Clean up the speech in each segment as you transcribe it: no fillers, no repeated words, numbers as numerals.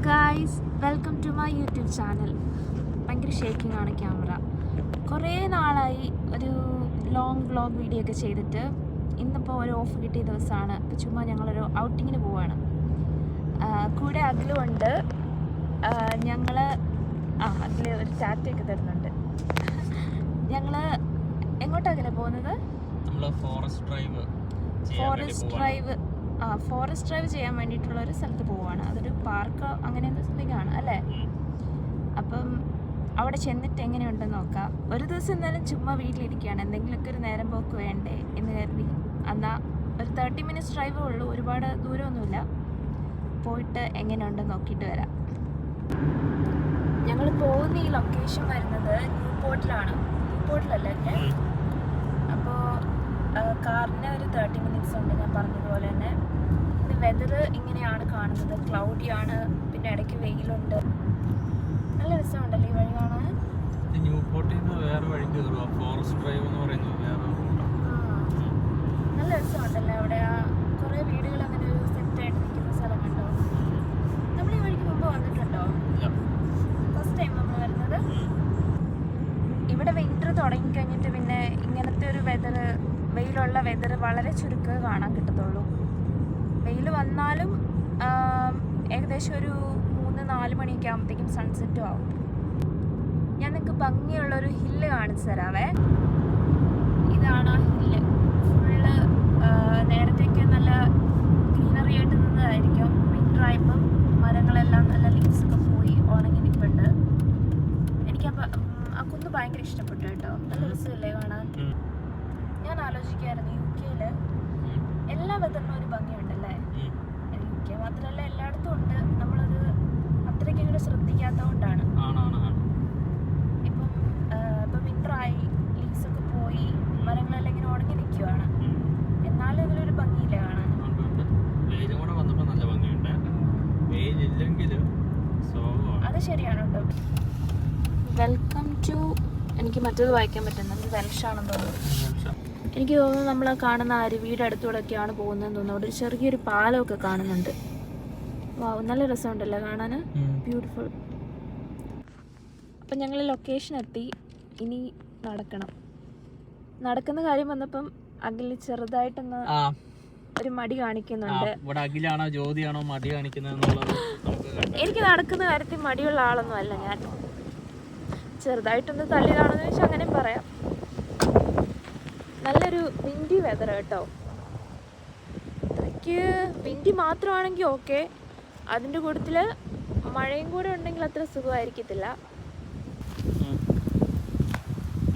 Guys, welcome to my YouTube channel. ഭയങ്കര shaking ആണ് camera. കുറേ നാളായി ഒരു ലോങ് വ്ളോഗ് വീഡിയോ ഒക്കെ ചെയ്തിട്ട്. ഇന്നിപ്പോൾ ഒരു ഓഫ് കിട്ടിയ ദിവസമാണ്. ഇപ്പോൾ ചുമ്മാ ഞങ്ങളൊരു ഔട്ടിങ്ങിന് പോവാണ്. കൂടെ അഖിലുമുണ്ട്. ഞങ്ങൾ അഖിൽ ഒരു ടാറ്റയൊക്കെ തരുന്നുണ്ട്. ഞങ്ങൾ എങ്ങോട്ടാണ് പോകുന്നത്? ഫോറസ്റ്റ് ഡ്രൈവ് ചെയ്യാൻ വേണ്ടിയിട്ടുള്ള ഒരു സ്ഥലത്ത് പോവുകയാണ്. അതൊരു പാർക്ക് അങ്ങനെ എന്തോ സംതിങ് ആണ് അല്ലേ? അപ്പം അവിടെ ചെന്നിട്ട് എങ്ങനെയുണ്ടെന്ന് നോക്കാം. ഒരു ദിവസം എന്തായാലും ചുമ്മാ വീട്ടിലിരിക്കുകയാണ്, എന്തെങ്കിലുമൊക്കെ ഒരു നേരം പോക്ക് വേണ്ടേ എന്ന് കരുതി. എന്നാൽ ഒരു 30 മിനിറ്റ്സ് ഡ്രൈവേ ഉള്ളൂ, ഒരുപാട് ദൂരമൊന്നുമില്ല. പോയിട്ട് എങ്ങനെയുണ്ടെന്ന് നോക്കിയിട്ട് വരാം. ഞങ്ങൾ പോകുന്ന ഈ ലൊക്കേഷൻ വരുന്നത് ന്യൂപോർട്ടിലാണ്. ന്യൂപോർട്ടിലല്ലേ? അപ്പോൾ കാറിന് ഒരു 30 മിനിറ്റ്സ് ഉണ്ട്. ഞാൻ പറഞ്ഞതുപോലെ തന്നെ ഇന്ന് വെതർ ഇങ്ങനെയാണ് കാണുന്നത്, ക്ലൗഡിയാണ്, പിന്നെ ഇടയ്ക്ക് വെയിലുണ്ട്. നല്ല രസമുണ്ടല്ലേ ഈ വഴി കാണാൻ. ന്യൂപോർട്ടിൽ നിന്ന് വേറെ വഴി കയറുക, ഫോറസ്റ്റ് ഡ്രൈവ് എന്ന് പറയുന്നത് വേറെ. നല്ല രസമുണ്ടല്ലേ അവിടെ. കുറേ വീടുകൾ അങ്ങനെ ഒരു സെറ്റായിട്ട് നിൽക്കുന്ന സ്ഥലം കണ്ടോ? നമ്മൾ ഈ വഴിക്ക് മുമ്പ് വന്നിട്ടുണ്ടോ? ഫസ്റ്റ് ടൈം നമ്മൾ വരുന്നത്. ഇവിടെ വിൻ്റർ തുടങ്ങിക്കഴിഞ്ഞിട്ട് പിന്നെ ഇങ്ങനത്തെ ഒരു വെതർ, വെയിലുള്ള വെതർ വളരെ ചുരുക്കം കാണാൻ കിട്ടത്തുള്ളൂ. വെയിൽ വന്നാലും ഏകദേശം ഒരു 3-4 മണിയൊക്കെ ആകുമ്പോഴത്തേക്കും സൺസെറ്റും ആവും. ഞാൻ നിങ്ങൾക്ക് ഭംഗിയുള്ളൊരു ഹില്ല് കാണിച്ചു തരാവേ. ഇതാണ് ആ ഹില്ല്. ഫുള്ള് നേരത്തേക്ക് നല്ല ഗ്രീനറി ആയിട്ട് നിന്നതായിരിക്കും. വിൻ്റർ ആയപ്പം മരങ്ങളെല്ലാം നല്ല ലീവ്സൊക്കെ പോയി ഉണങ്ങി നിൽപ്പുണ്ട്. എനിക്കപ്പോൾ ആ കുന്ന് ഭയങ്കര ഇഷ്ടപ്പെട്ടു കേട്ടോ. നല്ല രസമല്ലേ കാണാൻ. ഞാൻ ആലോചിക്കായിരുന്നു UK-ല് എല്ലാ വെതറിനും ഒരു ഭംഗിയുണ്ടല്ലേ. UK മാത്രമല്ല എല്ലായിടത്തും ഉണ്ട്. നമ്മളത് അത്രയ്ക്ക് ഇങ്ങനെ ശ്രദ്ധിക്കാത്തതുകൊണ്ടാണ്. ഇപ്പം വിൻ്ററായി, ലീവ്സൊക്കെ പോയി, മരങ്ങളെല്ലാം ഇങ്ങനെ ഉണങ്ങി നിൽക്കുവാണ്. എന്നാലും ഇതിലൊരു ഭംഗിയില്ല കാണാൻ. അത് ശരിയാണ് കേട്ടോ. വെൽക്കം ടു, എനിക്ക് മറ്റേത് വായിക്കാൻ പറ്റുന്നത് വെൽഷാണെന്ന് തോന്നുന്നു. എനിക്ക് തോന്നുന്നു നമ്മൾ കാണുന്ന അരുവിയുടെ അടുത്തൂടെയൊക്കെയാണ് പോകുന്നതെന്ന് തോന്നുന്നു. അവിടെ ഒരു ചെറിയൊരു പാലമൊക്കെ കാണുന്നുണ്ട്. വാവ്, നല്ല രസമുണ്ടല്ലോ കാണാൻ, ബ്യൂട്ടിഫുൾ. അപ്പം ഞങ്ങൾ ലൊക്കേഷൻ എത്തി. ഇനി നടക്കണം. നടക്കുന്ന കാര്യം വന്നപ്പം അഖിൽ ചെറുതായിട്ടൊന്ന് ഒരു മടി കാണിക്കുന്നുണ്ട്. എനിക്ക് നടക്കുന്ന കാര്യത്തിൽ മടിയുള്ള ആളൊന്നും അല്ല ഞാൻ. ചെറുതായിട്ടൊന്ന് തള്ളിയതാണെന്ന് വെച്ചാൽ അങ്ങനെയും പറയാം. നല്ലൊരു വിൻഡി വെതർ കേട്ടോ. അത്രയ്ക്ക് വിൻഡി മാത്രമാണെങ്കിൽ ഓക്കെ, അതിൻ്റെ കൂട്ടത്തിൽ മഴയും കൂടെ ഉണ്ടെങ്കിൽ അത്ര സുഖമായിരിക്കത്തില്ല.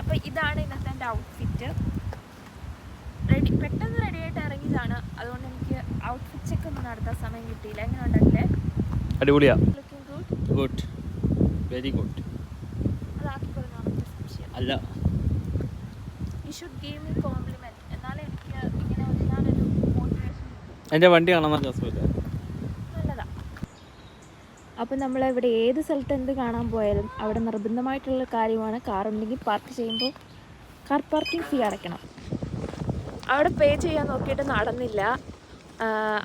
അപ്പോൾ ഇതാണ് ഇന്നത്തെ എൻ്റെ ഔട്ട്ഫിറ്റ്. പെട്ടെന്ന് റെഡിയായിട്ട് ഇറങ്ങിയതാണ്. അതുകൊണ്ട് എനിക്ക് ഔട്ട്ഫിറ്റ് ചെക്ക് ഒന്നും നടത്താൻ സമയം കിട്ടിയില്ല. എങ്ങനെ ഉണ്ടല്ലേ? അടിപൊളിയാ. Looking good, very good. അതാക്കി പറഞ്ഞാൽ അല്ല, you should give me compliment. എന്നാലേ എനിക്ക് ഇങ്ങനെ ഒരുപാടൊരു മോട്ടിവേഷൻ. എൻ്റെ വണ്ടി കാണാൻ നല്ല രസമില്ല. നല്ലതാ. അപ്പം നമ്മളിവിടെ ഏത് സ്ഥലത്ത് എന്ത് കാണാൻ പോയാലും അവിടെ നിർബന്ധമായിട്ടുള്ള കാര്യമാണ് കാർ ഉണ്ടെങ്കിൽ പാർക്ക് ചെയ്യുമ്പോൾ കാർ പാർക്കിംഗ് ഫീ അടയ്ക്കണം. അവിടെ പേ ചെയ്യാൻ നോക്കിയിട്ട് നടന്നില്ല.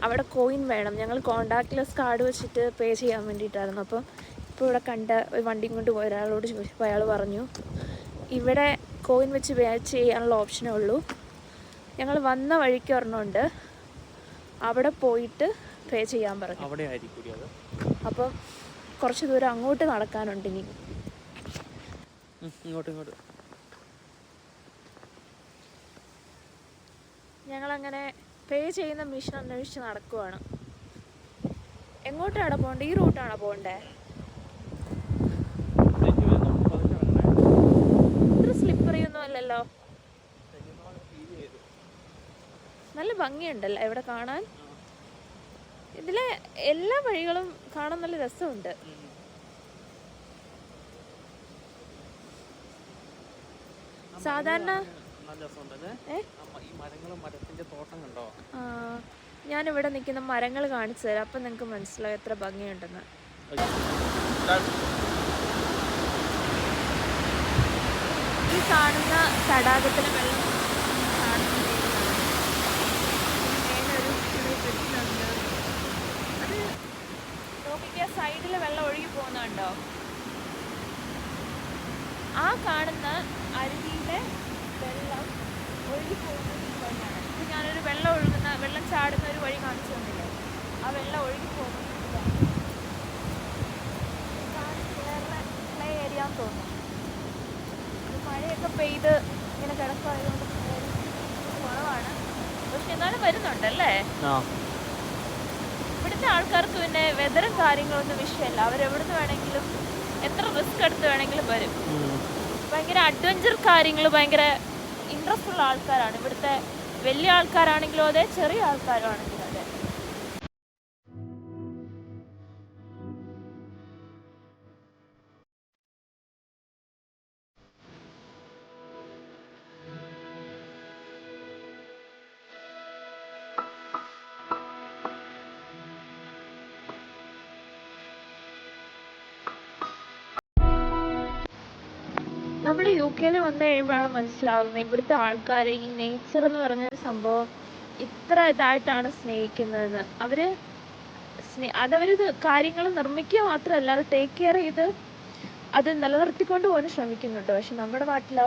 അവിടെ കോയിൻ വേണം. ഞങ്ങൾ കോണ്ടാക്ട്ലെസ് കാർഡ് വെച്ചിട്ട് പേ ചെയ്യാൻ വേണ്ടിയിട്ടായിരുന്നു. അപ്പം ഇപ്പോൾ ഇവിടെ കണ്ട ഒരു വണ്ടിയും കൊണ്ട് പോയ ഒരാളോട് ചോദിച്ചപ്പോൾ അയാൾ പറഞ്ഞു ഇവിടെ കോയിൻ വെച്ച് പേ ചെയ്യാനുള്ള ഓപ്ഷനേ ഉള്ളൂ. ഞങ്ങൾ വന്ന വഴിക്ക് ഒരെണ്ണമുണ്ട്, അവിടെ പോയിട്ട് പേ ചെയ്യാൻ പറഞ്ഞു. അപ്പം കുറച്ച് ദൂരം അങ്ങോട്ട് നടക്കാനുണ്ട് ഇനി. ഇങ്ങോട്ട് ഞങ്ങളങ്ങനെ പേ ചെയ്യുന്ന മെഷീൻ അന്വേഷിച്ച് നടക്കുവാണ്. എങ്ങോട്ടാണ് പോകേണ്ടത്? ഈ റൂട്ടാണോ പോകണ്ടേ? ഇത്ര സ്ലിപ്പറി ഒന്നും അല്ലല്ലോ. നല്ല ഭംഗിയുണ്ടല്ലോ ഇവിടെ കാണാൻ. ഇതിലെ എല്ലാ വഴികളും കാണാൻ നല്ല രസമുണ്ട്. സാധാരണ ഞാനിവിടെ നിൽക്കുന്ന മരങ്ങൾ കാണിച്ചു തരാം, അപ്പം നിങ്ങൾക്ക് മനസ്സിലാവും എത്ര ഭംഗിയുണ്ടെന്ന്. ഈ കാണുന്ന തടാകത്തിലെ വെള്ളം മേലൊരു ചെറിയ ബ്രിഡ്ജുണ്ട്. അത് നോക്കിക്കുക, സൈഡിൽ വെള്ളം ഒഴുകി പോകുന്നുണ്ടോ? ആ കാണുന്ന അരുവിയിലെ വെള്ളം ഒഴുകി പോകുന്നത് ഈ വഴിയാണ്. ഇപ്പം ഞാനൊരു വെള്ളം ചാടുന്ന ഒരു വഴി കാണിച്ചു തന്നില്ലേ? ആ വെള്ളം ഒഴുകി പോകുന്നത് പ്ലേ ഏരിയ എന്ന് തോന്നുന്നു. മഴയൊക്കെ പെയ്ത് ഇങ്ങനെ കിടക്കായതുകൊണ്ട് കുറവാണ്, പക്ഷെ എന്നാലും വരുന്നുണ്ടല്ലേ. ഇവിടുത്തെ ആൾക്കാർക്ക് പിന്നെ വെതറും കാര്യങ്ങളൊന്നും വിഷയമല്ല. അവരെവിടുന്ന് വേണമെങ്കിലും എത്ര റിസ്ക് എടുത്ത് വേണമെങ്കിലും വരും. ഭയങ്കര അഡ്വഞ്ചർ കാര്യങ്ങൾ ഭയങ്കര ഇൻട്രസ്റ്റ് ഉള്ള ആൾക്കാരാണ് ഇവിടുത്തെ. വലിയ ആൾക്കാരാണെങ്കിലും അതെ, ചെറിയ ആൾക്കാരാണെങ്കിലും അതെ. നമ്മൾ UK വന്നു കഴിയുമ്പോഴാണ് മനസ്സിലാവുന്നത് ഇവിടുത്തെ ആൾക്കാർ ഈ നേച്ചർ എന്ന് പറഞ്ഞൊരു സംഭവം ഇത്ര ഇതായിട്ടാണ് സ്നേഹിക്കുന്നതെന്ന്. അതവർ കാര്യങ്ങൾ നിർമ്മിക്കുക മാത്രമല്ല, അത് ടേക്ക് കെയർ ചെയ്ത് അത് നിലനിർത്തിക്കൊണ്ട് പോകാൻ ശ്രമിക്കുന്നുണ്ട്. പക്ഷെ നമ്മുടെ നാട്ടിലോ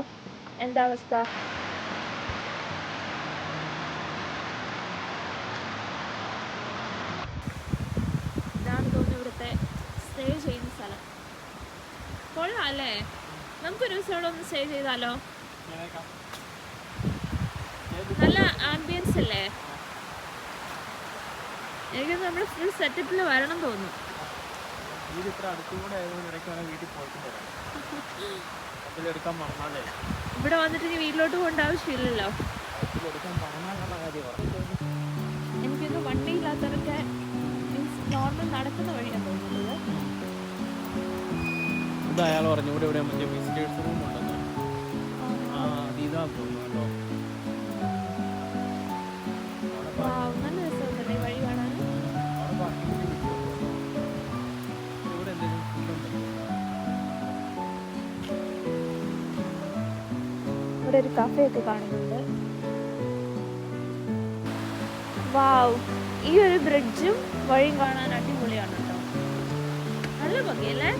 എന്താ അവസ്ഥ? ഇതാണ് തോന്നുന്നു ഇവിടുത്തെ സ്റ്റേ ചെയ്യുന്ന സ്ഥലം. കൊള്ളാം അല്ലേ? നമുക്കൊരു ദിവസം ഇവിടെ ഒന്ന് സ്റ്റേ ചെയ്താലോ? നല്ല ആംബിയൻസ് അല്ലേ? എനിക്ക് നമ്മൾ ഫുൾ സെറ്റപ്പിൽ വരണം തോന്നുന്നു. ഇവിടെ വന്നിട്ട് ഇനി വീട്ടിലോട്ട് പോകേണ്ട ആവശ്യമില്ലല്ലോ. എനിക്കൊന്ന് വണ്ടിയില്ലാത്തവരൊക്കെ നോർമൽ നടക്കുന്ന വഴിയാണ് തോന്നുന്നത്. അയാൾ പറഞ്ഞു ഇവിടെ ഇവിടെ മറ്റേ വിസിറ്റേഴ്സ് റൂം ഉണ്ടെന്ന്. ഇതാ തോന്നുന്നു. നല്ല രസമുണ്ടല്ലേ വഴി കാണാൻ. ഇവിടെ ഒരു കഫേ ഒക്കെ കാണുന്നുണ്ട്. വാവ്, ഈ ഒരു ബ്രിഡ്ജും വഴിയും കാണാൻ അടിപൊളിയാണ് കേട്ടോ. നല്ല ഭംഗിയല്ലേ?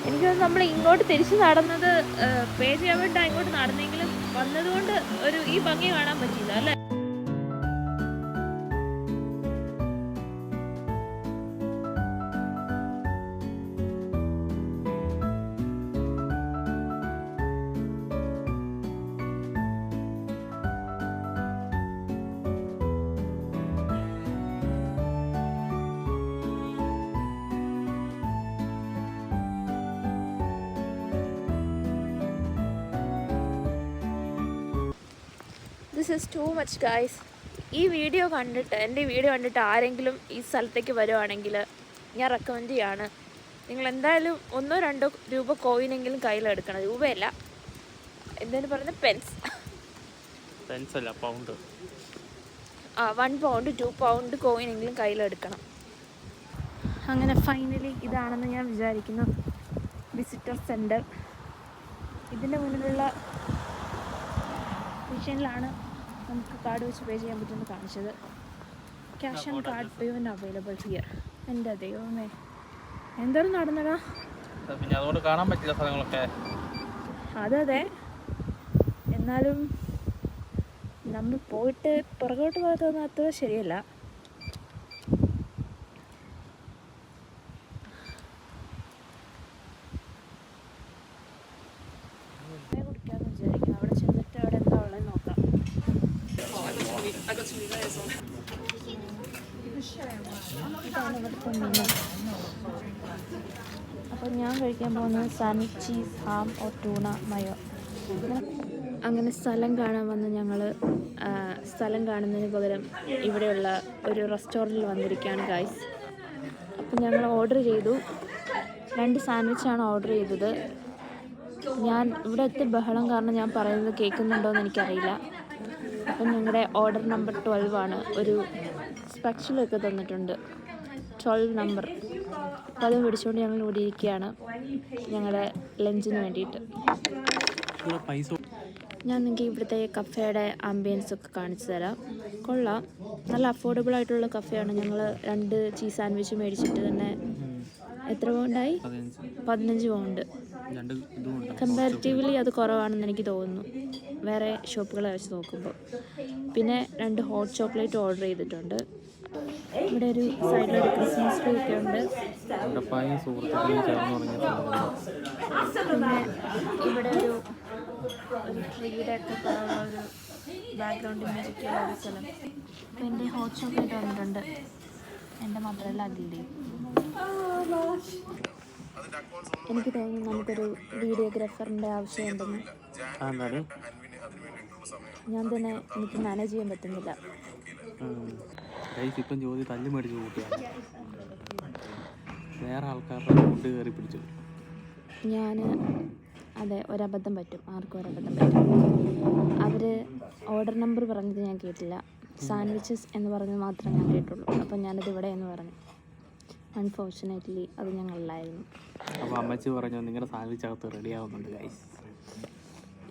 എനിക്ക് നമ്മൾ ഇങ്ങോട്ട് തിരിച്ചു നടന്നത് പേ ചെയ്യാൻ വേണ്ടി ഇങ്ങോട്ട് നടന്നെങ്കിലും വന്നതുകൊണ്ട് ഈ ഭംഗി കാണാൻ പറ്റിയില്ല അല്ലേ? This is too much guys. എൻ്റെ വീഡിയോ കണ്ടിട്ട് ആരെങ്കിലും ഈ സ്ഥലത്തേക്ക് വരുവാണെങ്കിൽ ഞാൻ റെക്കമെൻഡ് ചെയ്യാണ്. നിങ്ങൾ എന്തായാലും 1-2 രൂപ കോയിനെങ്കിലും കയ്യിലെടുക്കണം. രൂപയല്ല, എന്തിനു പറയുന്നത്, പെൻസ് അല്ല, പൗണ്ട്. 1 പൗണ്ട് 2 പൗണ്ട് കോയിനെങ്കിലും കയ്യിലെടുക്കണം. അങ്ങനെ ഫൈനലി ഇതാണെന്ന് ഞാൻ വിചാരിക്കുന്നു വിസിറ്റർ സെൻറ്റർ. ഇതിൻ്റെ മുന്നിലുള്ള മിഷനിലാണ് നമുക്ക് കാർഡ് വെച്ച് പേ ചെയ്യാൻ പറ്റുമെന്ന് കാണിച്ചത്. Cash and card payment available here. എൻ്റെ ദൈവമേ, എന്തോരം നടന്നടാ. പിന്നെ അതുകൊണ്ട് കാണാൻ പറ്റില്ല സ്ഥലങ്ങളൊക്കെ. അതെ, എന്നാലും നമ്മൾ പോയിട്ട് പുറകോട്ട് പോകാത്തതൊന്നും അത്ര ശരിയല്ല. കുടിക്കാമെന്ന് വിചാരിക്കും. അവിടെ ചെന്നിട്ട് അവിടെ എന്താ ഉള്ളത് നോക്കാം. ഇതാണ് ഇവിടുത്തെ മെനു. അപ്പോൾ ഞാൻ കഴിക്കാൻ പോകുന്നത് sandwich, cheese, ham or tuna mayo. അങ്ങനെ സ്ഥലം കാണാൻ വന്ന് ഞങ്ങൾ സ്ഥലം കാണുന്നതിന് പകരം ഇവിടെയുള്ള ഒരു റെസ്റ്റോറൻറ്റിൽ വന്നിരിക്കുകയാണ് ഗൈസ്. അപ്പം ഞങ്ങൾ ഓർഡർ ചെയ്തു. 2 സാൻഡ്വിച്ചാണ് ഓർഡർ ചെയ്തത്. ഞാൻ ഇവിടെ എത്തി ബഹളം കാരണം ഞാൻ പറയുന്നത് കേൾക്കുന്നുണ്ടോയെന്ന് എനിക്കറിയില്ല. അപ്പം ഞങ്ങളുടെ ഓർഡർ നമ്പർ 12 ആണ്. ഒരു സ്പെഷ്യലൊക്കെ തന്നിട്ടുണ്ട്, 12 നമ്പർ. അപ്പോൾ അത് പിടിച്ചുകൊണ്ട് ഞങ്ങൾ ഇവിടെ ഇരിക്കുകയാണ് ഞങ്ങളുടെ ലഞ്ചിന് വേണ്ടിയിട്ട്. ഞാൻ നിങ്ങൾക്ക് ഇവിടുത്തെ കഫേയുടെ ആംബിയൻസ് ഒക്കെ കാണിച്ചു തരാം. കൊള്ളാം, നല്ല അഫോർഡബിൾ ആയിട്ടുള്ള കഫേയാണ്. ഞങ്ങൾ 2 ചീസ് സാൻഡ്വിച്ച് മേടിച്ചിട്ട് തന്നെ എത്ര പൗണ്ടായി? 15 പൗണ്ട്. കമ്പാരിറ്റീവ്ലി അത് കുറവാണെന്ന് എനിക്ക് തോന്നുന്നു വേറെ ഷോപ്പുകളെ വെച്ച് നോക്കുമ്പോൾ. പിന്നെ 2 ഹോട്ട് ചോക്ലേറ്റ് ഓർഡർ ചെയ്തിട്ടുണ്ട്. ഇവിടെ ഒരു സൈഡിലൊരു ക്രിസ്മസ് ട്രീ ഒക്കെ ഉണ്ട്. പിന്നെ ഇവിടെ ഒരു ട്രീയുടെ ഒക്കെ കുറവുള്ള ഒരു ബാക്ക്ഗ്രൗണ്ട് ഇമേജൊക്കെ ഉള്ള ഒരു സ്ഥലം. അപ്പോൾ എൻ്റെ ഹോട്ട് ചോക്ലേറ്റ് വന്നിട്ടുണ്ട്. എൻ്റെ മാത്രമല്ല അതിൻ്റെ. എനിക്ക് തോന്നുന്നു നമുക്കൊരു വീഡിയോഗ്രാഫറിൻ്റെ ആവശ്യമുണ്ടെന്ന്. ഞാൻ തന്നെ എനിക്ക് മാനേജ് ചെയ്യാൻ പറ്റുന്നില്ല. ഇപ്പം ജോലി തല്ലു മേടിച്ച് കൂട്ടിയാണ് വേറെ ആൾക്കാരുടെ ഫുഡ് കയറി പിടിച്ചു. അതെ, ഒരബദ്ധം പറ്റും, ആർക്കും ഒരബദ്ധം പറ്റും. അവർ ഓർഡർ നമ്പർ പറഞ്ഞത് ഞാൻ കേട്ടില്ല, സാൻഡ്വിച്ചസ് എന്ന് പറഞ്ഞത് മാത്രമേ ഞാൻ കേട്ടുള്ളൂ. അപ്പം ഞാനത് ഇവിടെ എന്ന് പറഞ്ഞു. അൺഫോർച്ചുനേറ്റ്ലി അത് ഞങ്ങളല്ലായിരുന്നു. അപ്പോൾ അമ്മച്ചി പറഞ്ഞു നിങ്ങളുടെ സാൻഡ്വിച്ച് അകത്ത് റെഡി ആവുന്നുണ്ട് ഗൈസ്.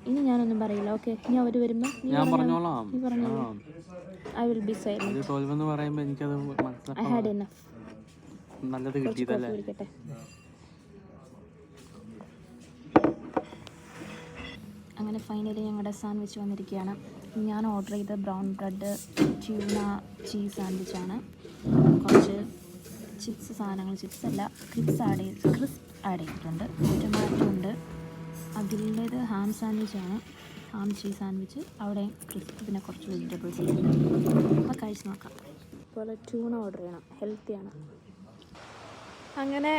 ഇനി ഞാനൊന്നും പറയില്ല. ഓക്കെ, ഇനി അവർ വരുമ്പോൾ ഞാൻ പറഞ്ഞോളാം. I will be silent. 12 എന്ന് പറയുമ്പോൾ എനിക്കത് I had enough. നല്ലത് കിട്ടിയതല്ലേ. അങ്ങനെ ഫൈനലി ഞങ്ങളുടെ സാൻഡ്വിച്ച് വന്നിരിക്കുകയാണ്. ഞാൻ ഓർഡർ ചെയ്ത ബ്രൗൺ ബ്രെഡ് ട്യൂണ ചീസ് സാൻഡ്വിച്ചാണ്. കുറച്ച് ചിപ്സ് സാധനങ്ങൾ, ചിപ്സ് അല്ല ക്രിസ്പ് ആഡ് ചെയ്തിട്ടുണ്ട്. ടൊമാറ്റോ ഉണ്ട്. അതിൻ്റേത് ഹാം സാൻഡ്വിച്ചാണ്, ഹാം ചീസ് സാൻഡ്വിച്ച്. അവിടെ ക്രിസ്പ്, പിന്നെ കുറച്ച് വെജിറ്റബിൾസ് ഉണ്ട്. അപ്പോൾ കഴിച്ച് നോക്കാം. അതുപോലെ ട്യൂണ ഓർഡർ ചെയ്യണം, ഹെൽത്തിയാണ്. അങ്ങനെ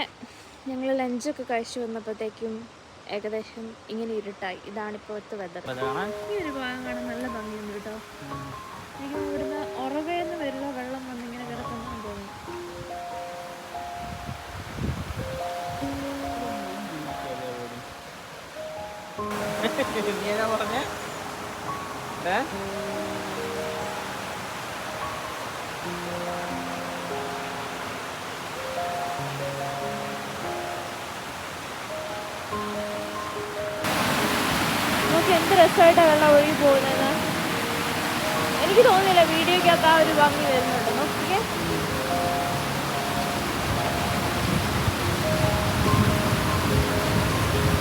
ഞങ്ങൾ ലഞ്ചൊക്കെ കഴിച്ച് വന്നപ്പോഴത്തേക്കും ഏകദേശം ഇങ്ങനെ ഇരുട്ടായി. ഇതാണിപ്പോഴത്തെ വെതർ. ഈ ഒരു ഭാഗം കാണാൻ നല്ല ഭംഗിയുണ്ട് കേട്ടോ. എനിക്ക് ഇവിടുന്ന് ഉറവേന്ന് വരുന്ന വെള്ളം വന്നിങ്ങനെ കിടക്കുന്നതെന്ന് തോന്നുന്നു. നമുക്ക് എന്ത് രസമായിട്ടാണ് വെള്ളം ഒഴുകി പോകുന്നത്. എനിക്ക് തോന്നുന്നില്ല വീഡിയോക്കകത്ത് ആ ഒരു ഭംഗി വരുന്നുണ്ട്. നോക്കിക്കേ,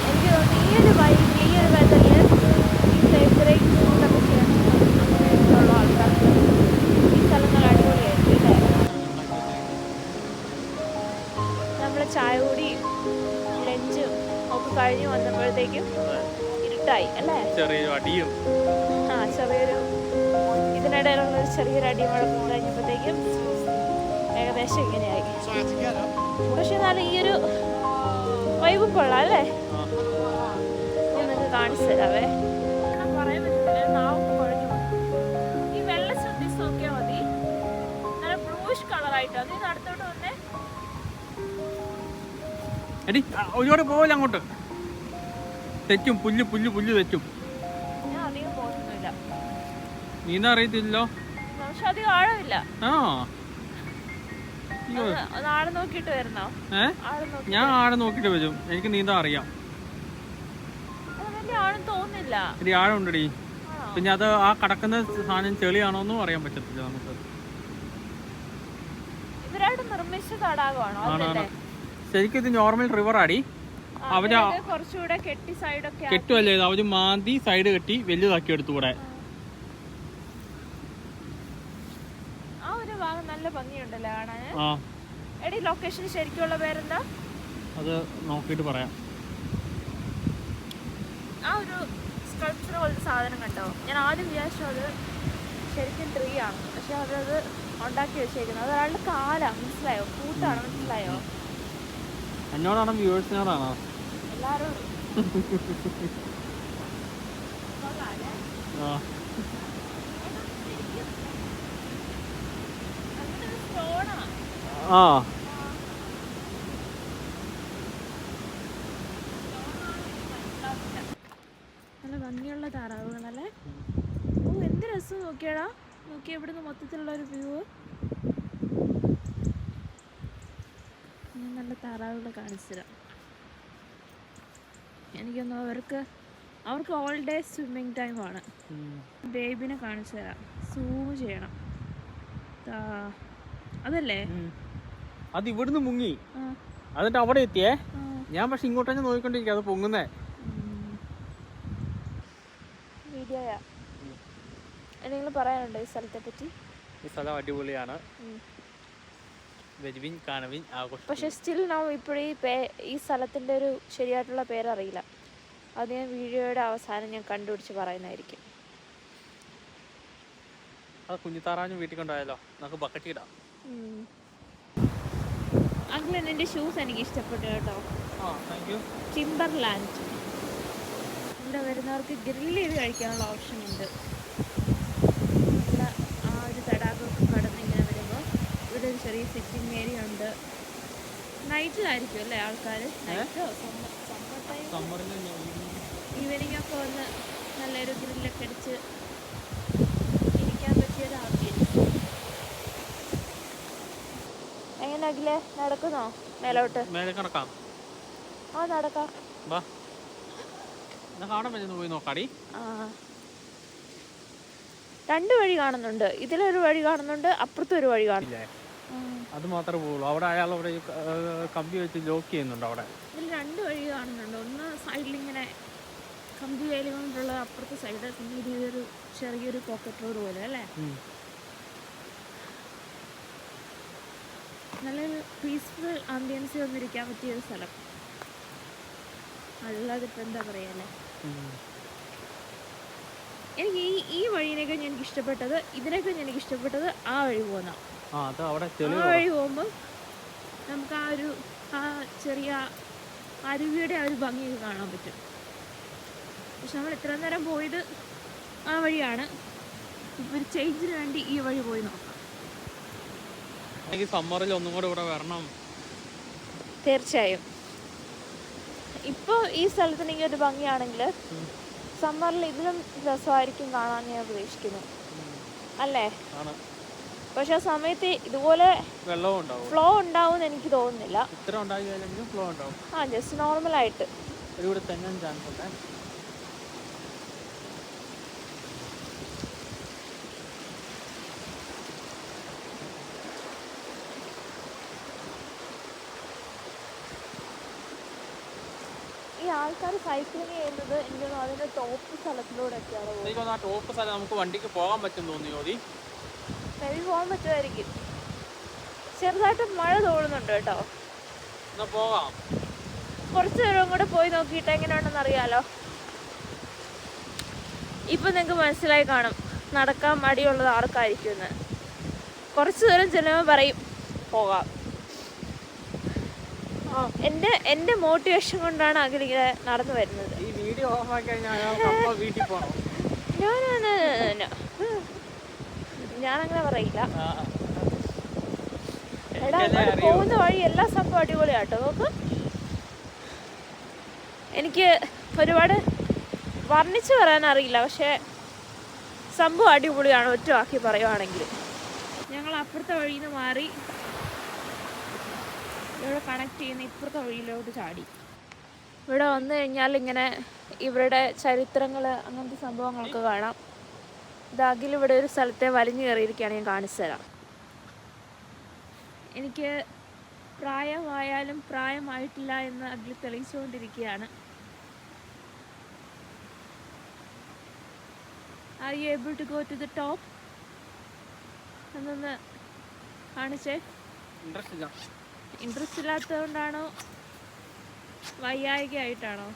എനിക്ക് തോന്നുന്നു ഈ ഒരു വൈബിൽ, ഈ ഒരു വെതറിൽ ഈ ബ്രേക്ക് ഒക്കെ ചെയ്യാനുള്ള ആൾക്കാർക്ക് ഈ സ്ഥലം നല്ല അടിപൊളിയായിരിക്കും അല്ലേ. നമ്മൾ ചായ കൂടി ലഞ്ച് ഒക്കെ കഴിഞ്ഞ് വന്നപ്പോഴത്തേക്കും ഇരുട്ടായി അല്ലേ. ചെറിയൊരു അടിയും ചെറിയൊരു ഇതിനിടയിലുള്ള ഒരു ചെറിയൊരു അടിമഴക്കം കഴിഞ്ഞപ്പോഴത്തേക്കും ഏകദേശം ഇങ്ങനെയായി. പക്ഷെ എന്നാലും ഈ ഒരു വൈബും കൊള്ളാം അല്ലേ. ഞാൻ നിങ്ങൾക്ക് കാണിച്ചു തരാവേ. പറയാൻ പറ്റുന്നില്ല, നാവൊക്കെ കുഴഞ്ഞു പോകും. ഈ വെള്ളം ശ്രദ്ധിച്ച് നോക്കിയാൽ മതി, നല്ല ബ്ലൂയിഷ് കളറായിട്ടോ. അത് അടുത്തോട്ട് വന്നേ. ഒരുപാട് പോവില്ല അങ്ങോട്ട്, തെറ്റും. പുല്ല് പുല്ല് പുല്ല് തെറ്റും. ഞാൻ അധികം പോകുന്നില്ല, നീന്താ അറിയത്തില്ലോ. പക്ഷെ അധികം ആഴമില്ല. ആഴം നോക്കിട്ട് വരണോ? ഞാൻ ആഴം നോക്കിട്ട് വരും, എനിക്ക് നീന്താ അറിയാം. വലിയ ആഴം തോന്നുന്നില്ല. ഇനി ആഴം ഉണ്ടടി. പിന്നെ അത് ആ കടക്കുന്ന സാധനം ചെളിയാണോന്നും അറിയാൻ പറ്റത്തില്ല നമുക്ക്. ഇവരായിട്ട് നിർമ്മിച്ച തടാകമാണോ? ശരിക്കും ഇത് നോർമൽ റിവർ ആടി. അവര് കുറച്ചുകൂടെ കെട്ടി സൈഡൊക്കെ കെട്ടുമല്ലേ, അവര് മാന്തി സൈഡ് കെട്ടി വലുതാക്കി എടുത്തു കൂടെ. ആ ഒരു ഭാഗം നല്ല ഭംഗിയുണ്ടല്ലോ കാണാൻ. എടി ലൊക്കേഷൻ ശരിക്കുള്ള പേരെന്താ? അത് നോക്കിയിട്ട് പറയാം. ആ ഒരു സ്കൾപ്ചർ പോലത്തെ സാധനം കണ്ടോ? ഞാൻ ആദ്യം വിചാരിച്ചു അത് ശരിക്കും ട്രീ ആണ്, പക്ഷെ അതത് ഉണ്ടാക്കി വെച്ചേക്കുന്നത് അത് ഒരാളുടെ കാലാണ്. മനസ്സിലായോ? കൂട്ടാണ്. മനസ്സിലായോ? എന്നോടാണോ വ്യൂവേഴ്സിനോടാണോ? എല്ലാരോടും. നല്ല ഭംഗിയുള്ള താറാവുകളല്ലേ. ഓ, എന്ത് രസം. നോക്കിയാടാ, നോക്കിയാ ഇവിടുന്ന് മൊത്തത്തിലുള്ള ഒരു വ്യൂ. ഞാൻ നല്ല താറാവുകളെ കാണിച്ചു തരാം. എനിക്കൊന്നും അവർക്ക് അവർക്ക് ഓൾ ഡേ സ്വിമ്മിങ് ടൈമാണ്. ബേബിനെ കാണിച്ചു തരാം, സൂം ചെയ്യണം. അതല്ലേ അത് ഇവിടുന്ന് മുങ്ങി എന്നിട്ട് അവിടെ എത്തിയേ. ഞാൻ പക്ഷെ ഇങ്ങോട്ടേ നോക്കിക്കൊണ്ടിരിക്കുക അത് പൊങ്ങുന്നേ. വീഡിയോയാ. എന്തെങ്കിലും പറയാനുണ്ടോ ഈ സ്ഥലത്തെ പറ്റി? ഈ സ്ഥലം അടിപൊളിയാണ്, വരുവിൻ കാണുവിൻ ആഘോഷം. പക്ഷെ സ്റ്റിൽ നാം ഇപ്പോഴും ഈ സ്ഥലത്തിൻ്റെ ഒരു ശരിയായിട്ടുള്ള പേരറിയില്ല. അത് ഞാൻ വീഡിയോയുടെ അവസാനം ഞാൻ കണ്ടുപിടിച്ച് പറയുന്നതായിരിക്കും. അത് കുഞ്ഞിത്താറാഞ്ഞ് വീട്ടിൽ കൊണ്ടുപോയാലോ, നമുക്ക് ബക്കറ്റ് ഇടാം. അങ്കിൾ എൻ്റെ ഷൂസ് എനിക്ക് ഇഷ്ടപ്പെട്ടു കേട്ടോ. ടിംബർലാൻഡ്. ഇവിടെ വരുന്നവർക്ക് ഗ്രില്ല് ചെയ്ത് കഴിക്കാനുള്ള ഓപ്ഷൻ ഉണ്ട്. ആ ഒരു തടാകമൊക്കെ കടന്ന് ഇങ്ങനെ വരുമ്പോൾ ഇവിടെ ഒരു ചെറിയ സിറ്റിംഗ് ഏരിയ ഉണ്ട്. നൈറ്റിലായിരിക്കും അല്ലേ ആൾക്കാർ? നൈറ്റോ സമ്മർ ടൈം ഈവനിങ് ഒക്കെ വന്ന് നല്ലൊരു ഗ്രില്ലൊക്കെ അടിച്ച് ഇരിക്കാൻ പറ്റിയൊരു ആംബിയൻസ്. എങ്ങനെ അഖിലേ, നടക്കുന്നോ മേലോട്ട്? നടക്കാം. ആ നടക്കാം. പോയി നോക്കാടി. രണ്ട് വഴി കാണുന്നുണ്ട്. ഇതിലൊരു വഴി കാണുന്നുണ്ട്, അപ്പുറത്തും ഒരു വഴി കാണുന്നില്ലേ? അത് മാത്രമേ പോകുള്ളൂ. അവിടെ അയാൾ അവിടെ കമ്പി വെച്ച് ലോക്ക് ചെയ്യുന്നുണ്ട്. അവിടെ ഇതിൽ രണ്ട് വഴി കാണുന്നുണ്ട്. ഒന്ന് സൈഡിലിങ്ങനെ കമ്പി വേലി കൊണ്ടുള്ള, അപ്പുറത്തെ സൈഡ് പിന്നെ ഇതൊരു ചെറിയൊരു പോക്കറ്റ് റോഡ് പോലെ അല്ലേ? നല്ലൊരു പീസ്ഫുൾ ആംബിയൻസിൽ വന്നിരിക്കാൻ പറ്റിയൊരു സ്ഥലം. അല്ലാതെ ഇപ്പം എന്താ പറയാല്ലേ. എനിക്ക് ഈ വഴിയിനൊക്കെ എനിക്ക് ഇഷ്ടപ്പെട്ടത്, ഇതിനൊക്കെ എനിക്ക് ഇഷ്ടപ്പെട്ടത് ആ വഴി പോകുന്ന. ആ വഴി പോകുമ്പോൾ നമുക്ക് ആ ചെറിയ അരുവിയുടെ ആ ഒരു ഭംഗിയൊക്കെ കാണാൻ പറ്റും. പക്ഷെ നമ്മൾ ഇത്ര നേരം പോയത് ആ വഴിയാണ്. ഇപ്പം ഒരു ചേഞ്ചിന് വേണ്ടി ഈ വഴി പോയി നോക്കാം. സമ്മറിൽ ഒന്നും കൂടെ ഇവിടെ വരണം. തീർച്ചയായും. ഇപ്പോൾ ഈ സ്ഥലത്തിനെങ്കിൽ ഒരു ഭംഗിയാണെങ്കിൽ സമ്മറിൽ ഇതിലും രസമായിരിക്കും കാണാൻ ഞാൻ പ്രതീക്ഷിക്കുന്നു അല്ലേ? പക്ഷെ ആ സമയത്ത് ഇതുപോലെ ഫ്ലോ ഉണ്ടാവും എനിക്ക് തോന്നുന്നില്ല. ആ ജസ്റ്റ് നോർമലായിട്ട്. ഈ ആൾക്കാർ സൈക്ലിംഗ് ചെയ്യുന്നത് എനിക്ക് അതിന്റെ ടോപ്പ് സ്ഥലത്തിലൂടെയൊക്കെയാണ് പോകുന്നത്. ടോപ്പ് സ്ഥലം നമുക്ക് വണ്ടിക്ക് പോകാൻ പറ്റും തോന്നിയോ? മേബി പോകാൻ പറ്റുമായിരിക്കും. ചെറുതായിട്ട് മഴ തോന്നുന്നുണ്ട് കേട്ടോ. പോകാം, കുറച്ച് നേരം കൂടെ പോയി നോക്കിയിട്ട് എങ്ങനെയാണെന്ന് അറിയാലോ. ഇപ്പൊ നിങ്ങൾക്ക് മനസ്സിലായി കാണും നടക്കാൻ മടിയുള്ളത് ആർക്കായിരിക്കും എന്ന്. കുറച്ച് ദൂരം ചെല്ലുമ്പോൾ പറയും പോകാം. എന്റെ മോട്ടിവേഷൻ കൊണ്ടാണ് അഖിലിങ്ങനെ നടന്നു വരുന്നത്. ഞാനങ്ങനെ പറയില്ല. എടാ പോകുന്ന വഴി എല്ലാ സംഭവം അടിപൊളിയാട്ടോ. നോക്ക്, എനിക്ക് ഒരുപാട് വർണ്ണിച്ച് പറയാൻ അറിയില്ല, പക്ഷെ സംഭവം അടിപൊളിയാണ് ഒറ്റ വാക്കി പറയുവാണെങ്കിൽ. ഞങ്ങൾ അപ്പുറത്തെ വഴിയിൽ നിന്ന് മാറി ഇവിടെ കണക്ട് ചെയ്യുന്ന ഇപ്പുറത്തെ വഴിയിലോട്ട് ചാടി. ഇവിടെ വന്നു കഴിഞ്ഞാൽ ഇങ്ങനെ ഇവരുടെ ചരിത്രങ്ങൾ അങ്ങനത്തെ സംഭവങ്ങളൊക്കെ കാണാം. ഇത് അഖിൽ ഇവിടെ ഒരു സ്ഥലത്തെ വലിഞ്ഞു കയറിയിരിക്കുകയാണ്, ഞാൻ കാണിച്ചു തരാം. എനിക്ക് പ്രായമായാലും പ്രായമായിട്ടില്ല എന്ന് Akhil തെളിയിച്ചുകൊണ്ടിരിക്കുകയാണ്. Are you able to go to the top? എന്നൊന്ന് കാണിച്ചേ. ഇൻട്രസ്റ്റ് ഇല്ലാത്തതുകൊണ്ടാണോ വയ്യായികയായിട്ടാണോ?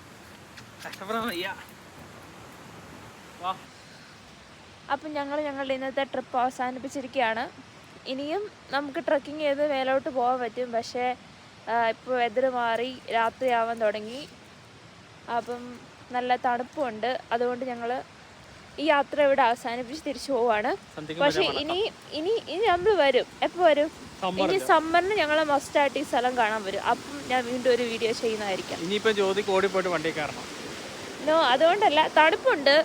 അപ്പം ഞങ്ങളുടെ ഇന്നത്തെ ട്രിപ്പ് അവസാനിപ്പിച്ചിരിക്കുകയാണ്. ഇനിയും നമുക്ക് ട്രക്കിംഗ് ചെയ്ത് മേലോട്ട് പോകാൻ പറ്റും. പക്ഷേ ഇപ്പോൾ വെതർ മാറി, രാത്രിയാവാൻ തുടങ്ങി. അപ്പം നല്ല തണുപ്പുണ്ട്. അതുകൊണ്ട് ഞങ്ങൾ ഈ യാത്ര ഇവിടെ അവസാനിപ്പിച്ച് തിരിച്ചു പോവാണ്. പക്ഷെ ഇനി നമ്മൾ വരും. എപ്പോൾ വരും? ഇനി സമ്മറിന് ഞങ്ങൾ മസ്റ്റായിട്ട് ഈ സ്ഥലം കാണാൻ വരും. അപ്പം ഞാൻ വീണ്ടും ഒരു വീഡിയോ ചെയ്യുന്നതായിരിക്കാം. നോ, അതുകൊണ്ടല്ല, തണുപ്പുണ്ട്.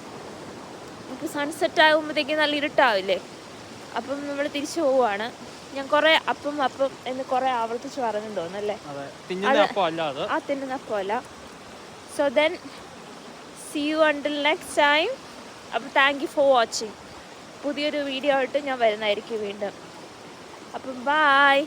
നമുക്ക് സൺസെറ്റ് ആകുമ്പോഴത്തേക്ക് നല്ല ഇരുട്ടാവില്ലേ? അപ്പം നമ്മൾ തിരിച്ചു പോവാണ്. ഞാൻ കുറെ അപ്പം എന്ന് കുറെ ആവർത്തിച്ച് പറഞ്ഞു തോന്നല്ലേ? ആ തിന്നുന്ന അപ്പമല്ല. So then see you until next time. അപ്പോൾ താങ്ക് യു ഫോർ വാച്ചിങ്. പുതിയൊരു വീഡിയോ ആയിട്ട് ഞാൻ വരുന്നതായിരിക്കും വീണ്ടും. അപ്പം ബായ്.